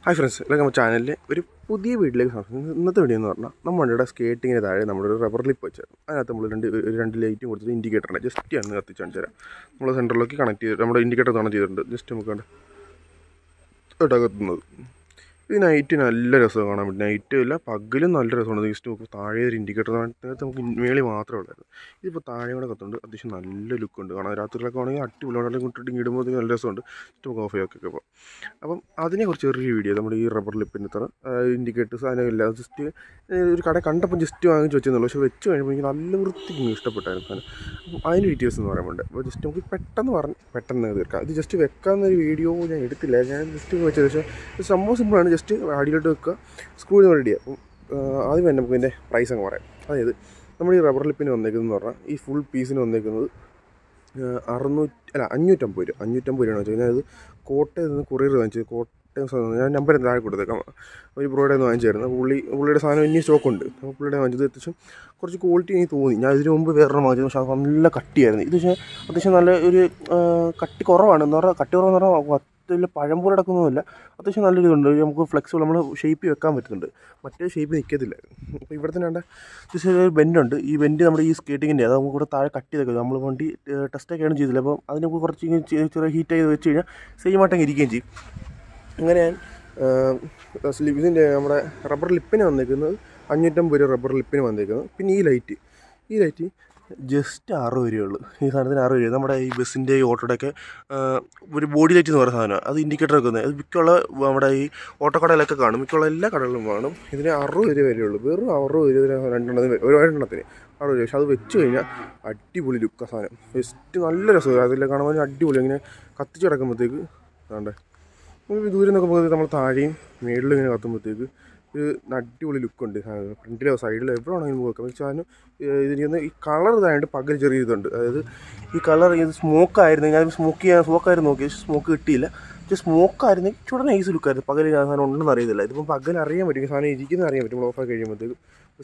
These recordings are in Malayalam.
ഹായ് ഫ്രണ്ട്സ്, വെൽക്കം ചാനലിലെ ഒരു പുതിയ വീട്ടിലേക്ക് ഇന്നത്തെ വീഡിയോ എന്ന് പറഞ്ഞാൽ നമ്മുടെ സ്കേറ്റിങ്ങിന് താഴെ നമ്മളൊരു റബ്ബർ ലിപ്പ് വെച്ചായിരുന്നു. അതിനകത്ത് നമ്മൾ രണ്ട് ലൈറ്റും കൊടുത്തിട്ട് ഇൻഡിക്കേറ്ററിനെ ജസ്റ്റ് ആണ് കത്തിച്ച് കാണിച്ചു തരാം. നമ്മൾ സെൻറ്ററിലേക്ക് കണക്ട് ചെയ്തിട്ട് നമ്മുടെ ഇൻഡിക്കേറ്റർ കണക്ട് ചെയ്തിട്ടുണ്ട്. ജസ്റ്റ് നമുക്ക് കണ്ട് കത്തുന്നത്. ഇത് നൈറ്റ് നല്ല രസമാണ് കാണാൻ വേണ്ടി. നൈറ്റും ഇല്ല പകലും നല്ല രസമാണ്. ജസ്റ്റ് നമുക്ക് താഴെ ഒരു ഇൻഡിക്കേറ്റർ നേരത്തെ നമുക്ക് മേളിൽ മാത്രമേ ഉള്ളായിരുന്നു. ഇതിപ്പോൾ താഴെ കൂടെ കത്തുന്നുണ്ട്. അത്യാവശ്യം നല്ല ലുക്കുണ്ട് കാണാൻ. രാത്രിയിലൊക്കെ ആണെങ്കിൽ അടിപൊളി ഇട്ടിട്ട് ഇടുമ്പോഴത്തേക്ക് നല്ല രസമുണ്ട്. ജസ്റ്റ് നമുക്ക് ഓഫ് ചെയ്തൊക്കെ ഇപ്പോൾ അപ്പം അതിനെക്കുറിച്ച് ചെറിയൊരു വീഡിയോ നമ്മുടെ ഈ റബ്ബർ ലിപ്പിൻ്റെ അത്ര ഇൻഡിക്കേറ്റേഴ്സ് അതിനെല്ലാം ജസ്റ്റ് ഒരു കട കണ്ടപ്പോൾ ജസ്റ്റ് വാങ്ങിച്ച് വെച്ചെന്നുള്ളൂ. പക്ഷേ വെച്ച് കഴിയുമ്പോൾ എനിക്ക് നല്ല വൃത്തിക്ക് ഇഷ്ടപ്പെട്ടായിരുന്നു സാധനം. അപ്പം അതിൻ്റെ ഡീറ്റെയിൽസ് എന്ന് പറയുന്നുണ്ട്. അപ്പോൾ ജസ്റ്റ് നമുക്ക് പെട്ടെന്ന് തീർക്കാം. ഇത് ജസ്റ്റ് വെക്കാവുന്നൊരു വീഡിയോ ഞാൻ എടുത്തില്ല. ഞാൻ ജസ്റ്റ് വെച്ചത്. പക്ഷേ സംഭവം സിമ്പിളാണ്. ജസ്റ്റ് അടിയിലോട്ട് വെക്കുക, സ്ക്രൂ റെഡി. അപ്പം ആദ്യം തന്നെ നമുക്ക് ഇതിൻ്റെ പ്രൈസ് അങ്ങ് പറയാം. അതായത് നമ്മൾ ഈ റബ്ബർ ലിപ്പിന് വന്നേക്കുന്നതെന്ന് പറഞ്ഞാൽ ഈ ഫുൾ പീസിന് വന്നേക്കുന്നത് 550 രൂപ. 550 രൂപയാണ് വെച്ചാൽ ഞാനത് കോട്ടയിൽ നിന്ന് കൊറിയർ വാങ്ങിച്ചത്. കോട്ടയം ഞാൻ നമ്പർ താഴെ കൊടുത്തേക്കാം. ഒരു ബ്രോയുടെ നിന്ന് വാങ്ങിച്ചായിരുന്നു. പുള്ളിയുടെ സാധനം ഇനി സ്റ്റോക്കുണ്ട്. അപ്പോൾ പുള്ളിയുടെ വാങ്ങിച്ചത് അത്യാവശ്യം കുറച്ച് ക്വാളിറ്റി എനിക്ക് തോന്നി. ഞാൻ ഇതിന് മുമ്പ് വേറൊരു വാങ്ങിച്ചത്. പക്ഷേ അത് നല്ല കട്ടിയായിരുന്നു. ഇത് പക്ഷേ അത്യാവശ്യം നല്ല ഒരു കട്ടി കുറവാണ്. എന്ന് പറഞ്ഞാൽ കട്ടി കുറവെന്ന് പറഞ്ഞാൽ അത്യാവശ്യം പഴം പോലെ കിടക്കുന്നതല്ല. അത്യാവശ്യം നല്ലൊരു ഇതുണ്ട്. നമുക്ക് ഫ്ലെക്സിബിൾ നമ്മൾ ഷേപ്പ് വെക്കാൻ പറ്റുന്നുണ്ട്. മറ്റേ ഷേപ്പ് നിൽക്കത്തില്ലായിരുന്നു. അപ്പോൾ ഇവിടെ തന്നെ വേണ്ട ജസ്റ്റ് ഒരു ബെൻഡുണ്ട്. ഈ ബെൻഡ് നമ്മുടെ ഈ സ്കേറ്റിങ്ങിൻ്റെ അത് നമുക്ക് കൂടെ താഴെ കട്ട് ചെയ്തൊക്കെ നമ്മൾ വണ്ടി ടെസ്റ്റൊക്കെയാണ് ചെയ്തില്ല. അപ്പോൾ അതിനെ കുറച്ച് ചെറിയ ഹീറ്റ് ചെയ്ത് വെച്ച് കഴിഞ്ഞാൽ സെയിം ആയിട്ടങ്ങ് ഇരിക്കുകയും ചെയ്യും. അങ്ങനെ ഞാൻ ഇതിൻ്റെ നമ്മുടെ റബ്ബർ ലിപ്പിന് വന്നേക്കുന്നത് 550 രൂപ റബ്ബർ ലിപ്പിന് വന്നേക്കുന്നത്. പിന്നെ ഈ ലൈറ്റ് ജസ്റ്റ് 60 രൂപയുള്ളൂ. ഈ സാധനത്തിന് 60 രൂപ. നമ്മുടെ ഈ ബസ്സിൻ്റെ ഈ ഓട്ടോയുടെയൊക്കെ ഒരു ബോഡി ലൈറ്റ് എന്ന് പറയുന്ന സാധനമാണ്. അത് ഇൻഡിക്കേറ്റർ വെക്കുന്നത്. അത് മിക്കുള്ള നമ്മുടെ ഈ ഓട്ടോക്കടയിലൊക്കെ കാണും. മിക്കുള്ള എല്ലാ കടകളിലും കാണും. ഇതിന് 60 രൂപ വരെയുള്ളൂ. വെറും 60 രൂപ രണ്ടെണ്ണത്തിന് ഒരെണ്ണത്തിന് 60 രൂപ. പക്ഷെ അത് വെച്ച് കഴിഞ്ഞാൽ അടിപൊളി ലുക്കാ സാധനം. ജസ്റ്റ് നല്ല രസമാണ്. അതിൽ കാണുമ്പോൾ അടിപൊളി ഇങ്ങനെ കത്തിച്ച് കിടക്കുമ്പോഴത്തേക്ക് വേണ്ടേ ദൂരം നോക്കുമ്പോൾ നമ്മൾ താഴെയും മേളിലും ഇങ്ങനെ കത്തുമ്പോഴത്തേക്ക് ഒരു അടിപൊളി ലുക്കുണ്ട്. ഫ്രണ്ടിലോ സൈഡിലോ എവിടെ വേണമെങ്കിലും നോക്കാം. പക്ഷേ അതിന് ഇതിന് ഈ കളർ ഇതായിട്ട് പകൽ ചെറിയ ഇതുണ്ട്. അതായത് ഈ കളർ ഇത് സ്മോക്കായിരുന്നു. ഞാൻ സ്മോക്കായിരുന്നു നോക്കി. സ്മോക്ക് കിട്ടിയില്ല. പക്ഷേ സ്മോക്കായിരുന്നെങ്കിൽ ചൂടെ നൈസ് ലുക്കായിരുന്നു. പകൽ സാധനം ഉണ്ടെന്ന് അറിയത്തില്ല. ഇതിപ്പം പകൽ അറിയാൻ പറ്റും. സാധനം ഇരിക്കുന്നത് അറിയാൻ പറ്റും. ഓഫാക്കി കഴിയുമ്പോഴത്തേക്കും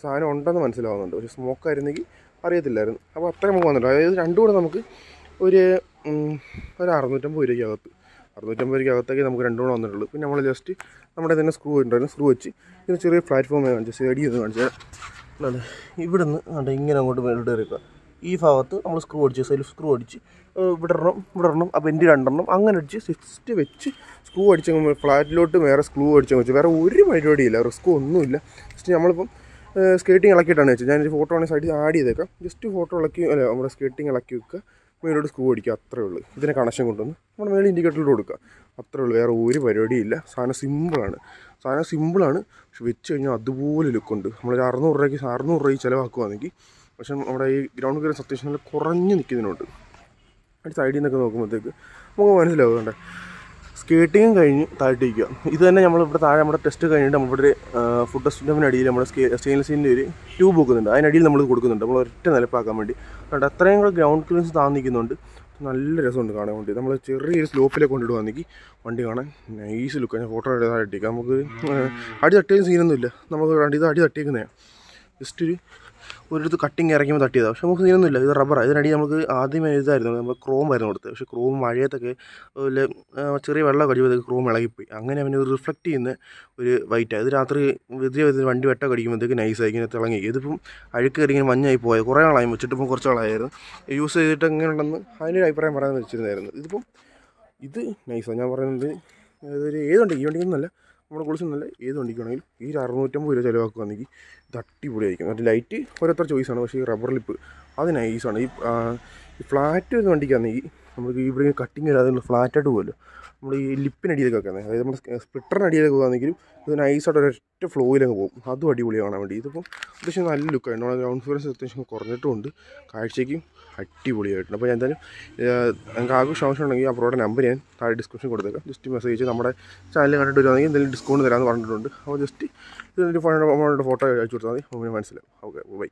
സാധനം ഉണ്ടെന്ന് മനസ്സിലാവുന്നുണ്ട്. പക്ഷേ സ്മോക്കായിരുന്നെങ്കിൽ അറിയത്തില്ലായിരുന്നു. അപ്പോൾ അത്ര നമുക്ക് വന്നിട്ടുണ്ട്. അതായത് രണ്ടും കൂടെ നമുക്ക് ഒരു 650 രൂപയ്ക്കകത്ത് 650 രൂപയ്ക്കകത്തേക്ക് നമുക്ക് രണ്ടും കൂടെ വന്നിട്ടുള്ളൂ. പിന്നെ നമ്മൾ ജസ്റ്റ് നമ്മുടെ തന്നെ സ്ക്രൂ ഉണ്ടായിരുന്നു. സ്ക്രൂ വെച്ച് ഇതിന് ചെറിയ പ്ലാറ്റ്ഫോം കാണിച്ചാൽ റെഡി ചെയ്ത് കാണിച്ചാൽ അതെ ഇവിടെ നിന്ന് ഇങ്ങനെ അങ്ങോട്ട് മേലോട്ട് കയറിക്കുക. ഈ ഭാഗത്ത് നമ്മൾ സ്ക്രൂ അടിച്ച് സെൽഫ് സ്ക്രൂ അടിച്ച് ഇവിടെ ഇടണം. അപ്പോൾ എൻ്റെ രണ്ടെണ്ണം അങ്ങനെ അടിച്ച് ജസ്റ്റ് വെച്ച് സ്ക്രൂ അടിച്ച് ഫ്ലാറ്റിലോട്ട് വേറെ സ്ക്രൂ അടിച്ചാൽ വെച്ച് വേറെ ഒരു പരിപാടിയില്ല. റിസ്ക് ഒന്നുമില്ല. ജസ്റ്റ് നമ്മളിപ്പം സ്കേറ്റിംഗ് ഇളക്കിയിട്ടാണ് വെച്ചത്. ഞാനൊരു ഫോട്ടോ ആണെങ്കിൽ സൈഡിൽ ആഡ് ചെയ്തേക്കാം. ജസ്റ്റ് ഫോട്ടോ ഇളക്കി നമ്മുടെ സ്കേറ്റിംഗ് ഇളക്കി വെക്കുക, മേലോട്ട് സ്ക്രൂ അടിക്കുക. അത്രേ ഉള്ളൂ. ഇതിനെ കണക്ഷൻ കൊണ്ടുവന്ന് നമ്മുടെ മേളിൽ ഇൻഡിക്കേറ്ററിലോട്ട് കൊടുക്കുക. അത്രേ ഉള്ളൂ. വേറെ ഒരു പരിപാടിയില്ല. സാധനം സിമ്പിളാണ്. പക്ഷെ വെച്ച് കഴിഞ്ഞാൽ അതുപോലെ ലുക്കുണ്ട്. നമ്മളൊരു 600 രൂപയ്ക്ക് ചിലവാക്കുകയാണെങ്കിൽ. പക്ഷെ നമ്മുടെ ഈ ഗ്രൗണ്ട് ക്ലിയറൻസ് അത്യാവശ്യം നല്ല കുറഞ്ഞ് നിൽക്കുന്നതിനുണ്ട്. അതിൻ്റെ സൈഡിൽ നിന്നൊക്കെ നോക്കുമ്പോഴത്തേക്ക് നമുക്ക് മനസ്സിലാവും. വേണ്ട സ്കേറ്റിങ്ങും കഴിഞ്ഞ് താഴ്ത്തിരിക്കുക. ഇത് തന്നെ നമ്മളിവിടെ താഴെ നമ്മുടെ ടെസ്റ്റ് കഴിഞ്ഞിട്ട് നമ്മളിവിടെ ഫുഡ് ടെസ്റ്റിൻ്റെ അടിയിൽ നമ്മുടെ സ്റ്റെയിൻലെസ് സ്റ്റീലിൻ്റെ ഒരു ട്യൂബ് വെക്കുന്നുണ്ട്. അതിനടിയിൽ നമ്മൾ കൊടുക്കുന്നുണ്ട്. നമ്മൾ ഒറ്റ നിലപ്പാക്കാൻ വേണ്ടി. അതുകൊണ്ട് അത്രയും കൂടെ ഗ്രൗണ്ട് ക്ലിയറൻസ് താന്നിക്കുന്നുണ്ട്. നല്ല രസമുണ്ട് കാണാൻ വേണ്ടി. നമ്മൾ ചെറിയൊരു സ്ലോപ്പിലേക്ക് കൊണ്ടിടുവാണെങ്കിൽ വണ്ടി കാണാൻ നൈസ് ലുക്ക്. ഞാൻ ഫോട്ടോ ഇട്ടിരിക്കാം. നമുക്ക് അടി തട്ടിയ സീനൊന്നുമില്ല. നമുക്ക് ഇത് അടി തട്ടിയേക്കുന്നതാണ്. ജസ്റ്റ് ഒരിടത്ത് കട്ടിങ് ഇറങ്ങിയപ്പോൾ തട്ടിയതാണ്. പക്ഷെ നമുക്ക് സീനൊന്നുമില്ല. ഇത് റബ്ബറാണ്. ഇതിനടി നമുക്ക് ആദ്യമേ ഇതായിരുന്നു നമ്മൾ ക്രോമായിരുന്നു കൊടുത്തത്. പക്ഷേ ക്രോം മഴയത്തൊക്കെ അതുപോലെ ചെറിയ വെള്ളം കടിയുമ്പോഴത്തേക്ക് ക്രോം ഇളകിപ്പോയി. അങ്ങനെ അവന് റിഫ്ലക്റ്റ് ചെയ്യുന്ന ഒരു വൈറ്റാണ്. ഇത് രാത്രി എതിരെ വണ്ടി വെട്ടം കടിക്കുമ്പോഴത്തേക്ക് നൈസായി ഇങ്ങനെ തിളങ്ങി. ഇതിപ്പം അഴുക്ക് കയറി ഇങ്ങനെ മഞ്ഞായി പോയത്. കുറേ നാളായി വെച്ചിട്ടിപ്പം കുറച്ച് നാളായിരുന്നു. യൂസ് ചെയ്തിട്ട് എങ്ങനെ ഉണ്ടെന്ന് അതിൻ്റെ അഭിപ്രായം പറയാൻ വെച്ചിരുന്നായിരുന്നു. ഇതിപ്പം ഇത് നൈസാണ്. ഞാൻ പറയുന്നത് ഇതൊരു ഏത് വണ്ടിക്ക് ഈ വണ്ടിക്കൊന്നുമല്ല, നമ്മുടെ കുളിച്ചൊന്നുമല്ല, ഏത് വണ്ടിക്കാണെങ്കിലും ഈ 650 രൂപ ചിലവാക്കുകയാണെങ്കിൽ ഇത് അടിപൊളിയായിരിക്കും. മറ്റേ ലൈറ്റ് ഓരോരുത്തർ ചോയ്സാണ്. പക്ഷേ ഈ റബ്ബർ ലിപ്പ് അത് നൈസാണ്. ഈ ഫ്ലാറ്റ് വരുന്ന വണ്ടിക്കാണെങ്കിൽ നമുക്ക് ഇവിടെ കട്ടിങ് വരാതെ ഫ്ലാറ്റായിട്ട് പോകുമല്ലോ. നമ്മൾ ഈ ലിപ്പിനടിയിലേക്ക് വെക്കുന്നത്. അതായത് നമ്മുടെ സ്പ്ലിറ്ററിനടിയിലേക്ക് പോകുകയാണെങ്കിലും ഇത് നൈസായിട്ട് ഒരൊറ്റ ഫ്ലോയിലങ്ങ് പോകും. അതും അടിപൊളിയാണ് കാണാൻ വേണ്ടി. ഇതിപ്പം അത്യാവശ്യം നല്ല ലുക്കാണ്. നമ്മുടെ ഗ്രൗണ്ട് ക്ലിയറൻസ് അത്യാവശ്യം കുറഞ്ഞിട്ടുമുണ്ട്. കാഴ്ചയ്ക്കും അടിപൊളിയായിട്ടുണ്ട്. അപ്പോൾ ഞാൻ എന്തായാലും നിങ്ങൾക്ക് ആവശ്യം ഉണ്ടെങ്കിൽ ആ പ്രോയുടെ നമ്പർ ഞാൻ താഴെ ഡിസ്ക്രിപ്ഷൻ കൊടുത്തേക്കാം. ജസ്റ്റ് മെസ്സേജ് നമ്മുടെ ചാനൽ കണ്ടിട്ട് വരുവാണെങ്കിൽ എന്തെങ്കിലും ഡിസ്കൗണ്ട് തരാമെന്ന് പറഞ്ഞിട്ടുണ്ട്. അപ്പോൾ ജസ്റ്റ് ഇതിൻ്റെ ഫോട്ടോ അയച്ചു കൊടുത്താൽ മതി. അപ്പോൾ മനസ്സിലാവും. Okay, by.